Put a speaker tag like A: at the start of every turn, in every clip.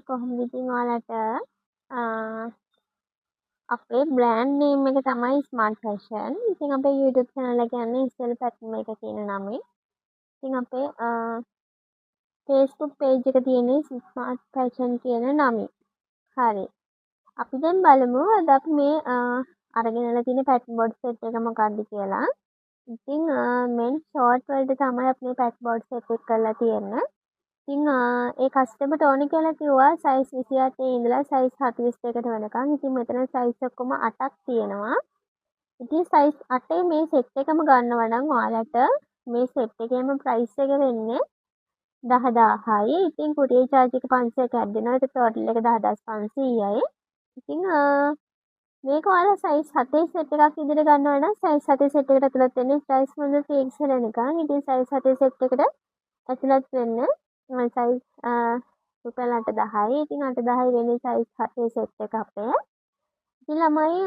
A: කොහොමද ඉතින් ඔයාලට අපේ බ්‍රෑන්ඩ් නේම් එක තමයි ස්මාර්ට් ෆැෂන්. ඉතින් අපේ YouTube channel එක යන්නේ ඉස්සෙල් පැටර්න් එක කියන නමෙන්. ඉතින් අපේ Facebook page එක තියෙන්නේ ස්මාර්ට් ෆැෂන් කියන නමින්. හරි. අපි දැන් බලමු අද අපි මේ අරගෙනලා තියෙන පැටර්න් බෝඩ් සෙට් එක මොකක්ද කියලා. ඉතින් මෙන් ෂෝට් වලට තමයි අපි මේ පැටර්න් බෝඩ් සෙට් එක කරලා තියෙන්නේ. ඉතින් ඒ කස්ටමර්ට ඕනේ කියලා කිව්වා සයිස් 28 ඉඳලා සයිස් 42කට වෙනකන්. ඉතින් මෙතන සයිස් ඔක්කොම 8ක් තියෙනවා. ඉතින් සයිස් 8 මේ සෙට් එකම ගන්නවා නම් ඔයාලට මේ සෙට් එකේම ප්‍රයිස් එක වෙන්නේ 10000යි. ඉතින් කුරියර් charge එක 500ක් ඇඩ් වෙනවා. ඒක ටෝටල් එක 10500යි. ඉතින් මේක ඔයාලා සයිස් 7 සෙට් එකක් විදිහට ගන්නවා නම් සයිස් 7 සෙට් එකට ඇතුළත් වෙන්නේ ප්‍රයිස් මොකද 3XL වෙනකන්. ඉතින් සයිස් 7 සෙට් එකට ඇතුළත් වෙන්නේ සයිස් රුපියල් 8000යි. ඉතින් 8000යි වෙන්නේ සයිස් 7 සෙට් එක අපේ. ඉතින් ළමයි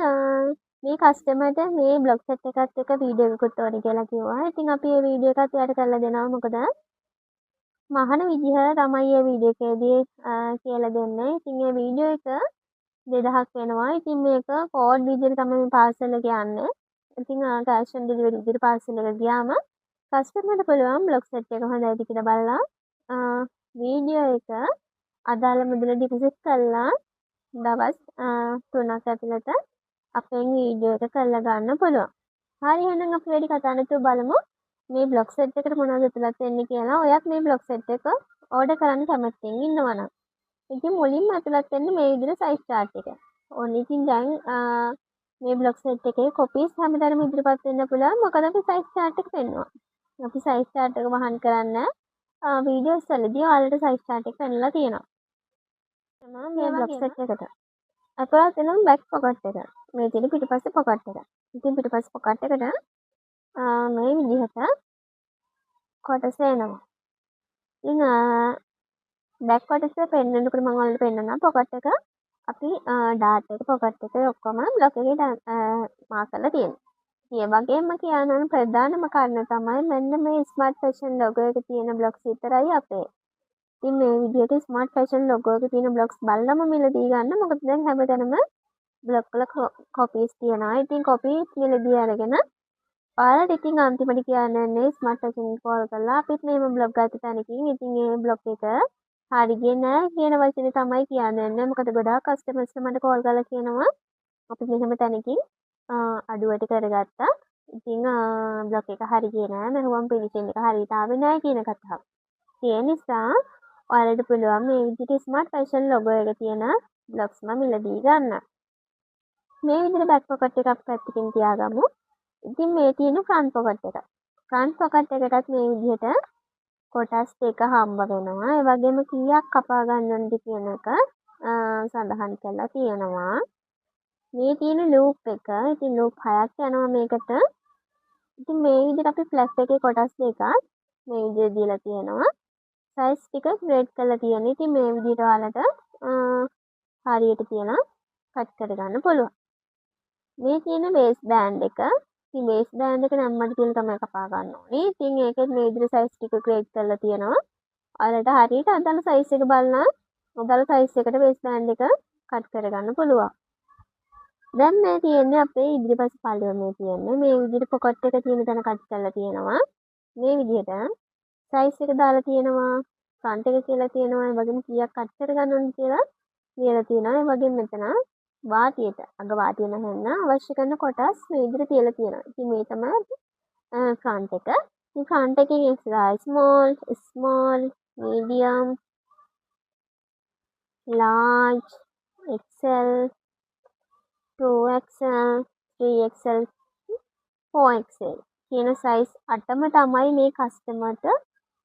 A: මේ කස්ටමර්ට මේ බ්ලොග් සෙට් එකත් එක්ක වීඩියෝ එකකුත් ඕනේ කියලා කිව්වා. ඉතින් අපි මේ වීඩියෝ එකත් එයාට කරලා දෙනවා. මොකද මහන විදිහ තමයි මේ වීඩියෝ එකේදී කියලා දෙන්නේ. ඉතින් මේ වීඩියෝ එක 2000ක් වෙනවා. ඉතින් මේක කෝඩ් විදිහට තමයි මේ පාර්සල් එක යන්නේ. ඉතින් කැෂ් ඔන් ඩෙලිවරි විදිහට පාර්සල් එක ගියාම කස්ටමර්ට පුළුවන් බ්ලොග් සෙට් එක හොඳයිද කියලා බලලා වීඩියෝ එක අදාළ මුදල ඩිපොසිට් කරලා දවස් 3ක් ඇතුළත අපෙන් වීඩියෝ එක කරලා ගන්න පුළුවන්. හරි එහෙනම් අපි වැඩි කතා නැතුව බලමු මේ බ්ලොග් සෙට් එකට මොනවද ඇතුළත් වෙන්නේ කියලා. ඔයත් මේ බ්ලොග් සෙට් එක ඕඩර් කරන්න කැමතිෙන් ඉන්නවනම්. ඉතින් මුලින්ම ඇතුළත් වෙන්නේ මේ විදිහට සයිස් chart එක. ඕනේ ඉතින් දැන් මේ බ්ලොග් සෙට් එකේ කොපීස් හැමදාම ඉදිරිපත් වෙන්න පුළුවන්. මොකද අපි සයිස් chart එක පෙන්වනවා. අපි සයිස් chart එක වහන් කරන්න වීඩියෝස් වලදී ඔයාලට සයිස් chart එක පෙන්නලා තියෙනවා. තමයි මේ බ්ලොග් සෙට් එකට. අපරාත් වෙනවා බෑක් පොකට් එක. මේ තියෙන පිටිපස්සේ පොකට් එක. ඉතින් පිටිපස්සේ පොකට් එකට මේ විදිහට කොටස එනවා. ඉතින් බෑක් කොටස පෙන්නනකොට මම ඔයාලට පෙන්නනවා පොකට් එක. අපි ඩාටා එක පොකට් එක ඔක්කොම බ්ලොග් එකේ මාක් කරලා තියෙනවා. ඒ වගේම කියනවා ප්‍රධානම කාරණා තමයි මෙන්න මේ ස්මාර්ට් ෆැෂන් ලොගෝ එක තියෙන බ්ලොග්ස් විතරයි අපේ. ඉතින් මේ විදිහට ස්මාර්ට් ෆැෂන් ලොගෝ එක තියෙන බ්ලොග්ස් බලලම මිලදී ගන්න. මොකද දැන් හැමතැනම බ්ලොග් වල කොපීස් තියෙනවා. ඉතින් කොපී මිලදී අරගෙන ඔයාලට ඉතින් අන්තිමට කියන්නේ ස්මාර්ට් ෆැෂන් කෝල් කරලා අපිත් මේම බ්ලොග් ගත්ත තැනකින් ඉතින් මේ බ්ලොග් එක හරි ගියේ නෑ කියන වචනේ තමයි කියන්නේ. මොකද ගොඩාක් කස්ටමර්ස් මට කෝල් කරලා කියනවා අපි මෙහෙම තැනකින් අඩුවට කරගත්තා. ඉතින් බ්ලොග් එක හරි ගියේ නෑ. මම ෆිනිෂින් එක හරියට ආවේ නෑ කියන කතාව. ඒ නිසා ඔයාලට පුළුවන් මේ විදිහට ස්මාර්ට් ෆැෂන් ලොගෝ එක තියෙන බ්ලොග්ස්ම මිලදී ගන්න. මේ විදිහට බෑක් පොකට් එකක් පැත්තකින් තියාගමු. ඉතින් මේ තියෙන ෆ්‍රන්ට් පොකට් එක. ෆ්‍රන්ට් පොකට් එකටත් මේ විදිහට කොටස් දෙක හම්බ වෙනවා. ඒ වගේම කීයක් කපා ගන්නවද කියන එක සඳහන් කරලා තියෙනවා. මේ තියෙන ලූප් එක. ඉතින් ලූප් 6ක් යනවා මේකට. ඉතින් මේ විදිහට අපි ෆ්ලැෂ් එකේ කොටස් දෙකක් මේ විදිහට දීලා තියෙනවා. සයිස් ටික ග්‍රේඩ් කරලා තියෙනවා. ඉතින් මේ විදිහට ඔයාලට හරියට තියලා කට් කරගන්න පුළුවන්. මේ තියෙන බේස් බෑන්ඩ් එක. ඉතින් බේස් බෑන්ඩ් එක නම් මඩ තියලා තමයි කපා ගන්න ඕනේ. ඉතින් ඒකෙත් මේ විදිහට සයිස් ටික ග්‍රේඩ් කරලා තියෙනවා. ඔයාලට හරියට අදාළ සයිස් එක බලලා අදාළ සයිස් එකට බේස් බෑන්ඩ් එක කට් කරගන්න පුළුවන්. දැන් මේ තියෙන්නේ අපේ ඉදිරිපස පළුවේ තියෙන්නේ මේ විදිහට පොකට් එක තියෙන තැන කට් කරලා තියෙනවා. මේ විදිහට සයිස් එක දාලා තියෙනවා. ෆ්‍රන්ට් එක කියලා තියෙනවා. ඒ වගේම කීයක් කට් කරගන්න ඕනද කියලා කියලා තියෙනවා. ඒ වගේම මෙතන වාටියට අග වාටිය නැහෙන්න අවශ්‍ය කරන කොටස් මේ විදිහට තියලා තියෙනවා. ඉතින් මේ තමයි ෆ්‍රන්ට් එක. ඉතින් ෆ්‍රන්ට් එකේ small, medium, large, XL, 2XL, 3XL, 4XL කියන සයිස් 8ම තමයි මේ කස්ටමර්ට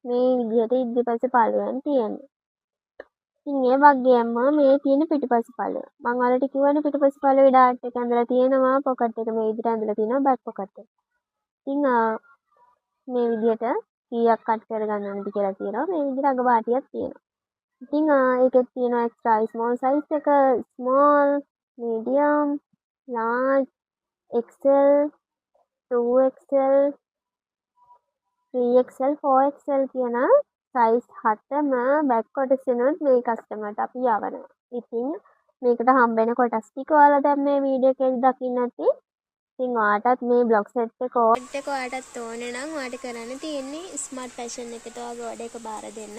A: මේ විදිහට ඉදිරිපස පළුවෙන් තියෙන්නේ. ඉතින් ඒ වගේම මේ තියෙන පිටිපස්ස පළුව. මම ඔයාලට කිව්වනේ පිටිපස්ස පළුවේ ඩාට් එක ඇඳලා තියෙනවා. පොකට් එක මේ විදිහට ඇඳලා තියෙනවා බෑක් පොකට් එක. ඉතින් මේ විදිහට කීයක් කට් කරගන්න ඕනද කියලා තියෙනවා. මේ විදිහට අග වාටියක් තියෙනවා. ඉතින් ඒකෙත් තියෙනවා extra small size එක, small, medium, large, XL, 2XL, 3XL, 4XL කියන සයිස් 7ම බැක් කොටසිනුත් මේ කස්ටමර්ට අපි යවනවා. ඉතින් මේකට හම්බෙන කොටස් ටික ඔයාලා දැන් මේ වීඩියෝ එකේදී දකින්න ඇති. ඉතින් ඔයාටත් මේ බ්ලොග් සෙට් එක ඔයාටත් ඕනේ නම් ඔයාට කරන්න තියෙන්නේ ස්මාර්ට් ෆැෂන් එකට ඔයාගේ ඔඩර් එක බාර දෙන්න.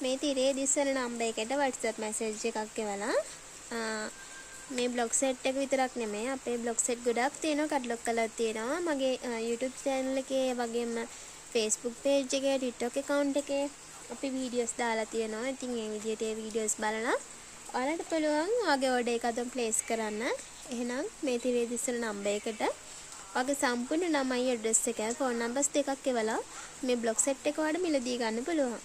A: මේ තිරේ දිස්සන නම්බර් එකට WhatsApp මැසේජ් එකක් එවලා මේ බ්ලොග් සෙට් එක විතරක් නෙමෙයි අපේ බ්ලොග් සෙට් ගොඩක් තියෙනවා කටලොග් කරලා තියෙනවා මගේ YouTube channel එකේ වගේම Facebook page එකේ TikTok account එකේ අපි videos දාලා තියෙනවා. ඉතින් මේ විදිහට ඒ videos බලලා ඔයාලට පුළුවන් ඔයාගේ order එක අදම place කරන්න. එහෙනම් මේ තිරේ දිස්සන නම්බර් එකට ඔයාගේ සම්පූර්ණ නමයි address එක phone numbers දෙකක් එවලා මේ බ්ලොග් සෙට් එක ඔයාලට මිලදී ගන්න පුළුවන්.